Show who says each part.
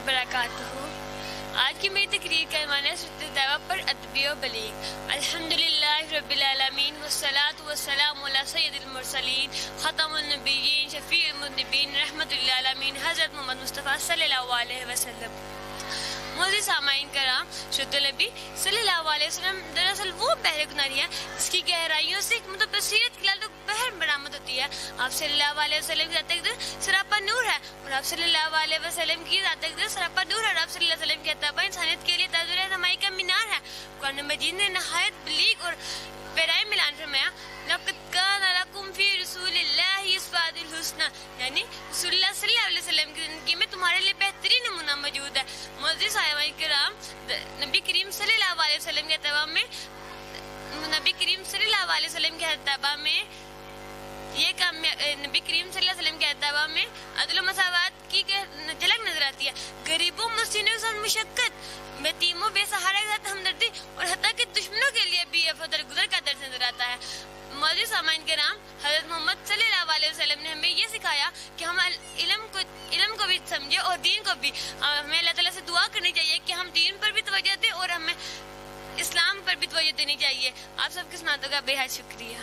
Speaker 1: وبرکاتہ۔ آج کی میری تقریر کا عنوان ہے سورۃ التوبہ پر ادبی و بلیغ۔ الحمدللہ رب العالمین والصلاۃ والسلام علی سید المرسلین ختم النبیین شفیع المذنبین رحمۃ للعالمین حضرت محمد مصطفیٰ صلی اللہ علیہ وسلم۔ معزز سامعین کرام، سورۃ النبی صلی اللہ علیہ وسلم دراصل وہ بحر کناری ہے جس کی گہرائیوں سے حکمت و بصیرت کی لالو بحر برآمد ہوتی ہے۔ آپ صلی اللہ علیہ وسلم کی ذات اقدس سراپا نور ہے اور آپ صلی اللہ علیہ وسلم کی ذات اقدس سراپا نور ہے اور آپ صلی اللہ علیہ وسلم کی اتباع انسانیت کے لیے تاج رہنمائی کا مینار ہے۔ قرآن مجید نے نہایت بلیغ اور پیرائے ملان فرمایا، لقد کان لکم فی رسول اللہ اسوۃ الحسنہ، یعنی رسول اللہ صلی اللہ علیہ وسلم کی زندگی میں تمہارے لیے بہترین نمونہ موجود ہے۔ معزز سامعین کرام، نبی کریم صلی اللہ علیہ وسلم کے اتباع میں نبی کریم صلی اللہ علیہ وسلم کے اتباع میں نبی کریم صلی اللہ علیہ وسلم کے اتباع میں عدل و مساوات کی جھلک نظر آتی ہے۔ غریبوں مسکینوں کے ساتھ مشقت، یتیموں بے سہارا کے ساتھ ہمدردی اور حتیٰ کہ دشمنوں کے لیے بھی عفو درگزر کا درس نظر آتا ہے۔ معزز سامعین کرام، حضرت محمد صلی اللہ علیہ وسلم نے ہمیں یہ سکھایا کہ ہم علم کو بھی سمجھے اور دین کو بھی۔ ہمیں اللہ تعالیٰ سے دعا کرنی چاہیے کہ ہم دین پر بھی توجہ دیں اور ہمیں اسلام پر بھی توجہ دینی چاہیے۔ آپ سب کی سماعتوں کا بے حد شکریہ۔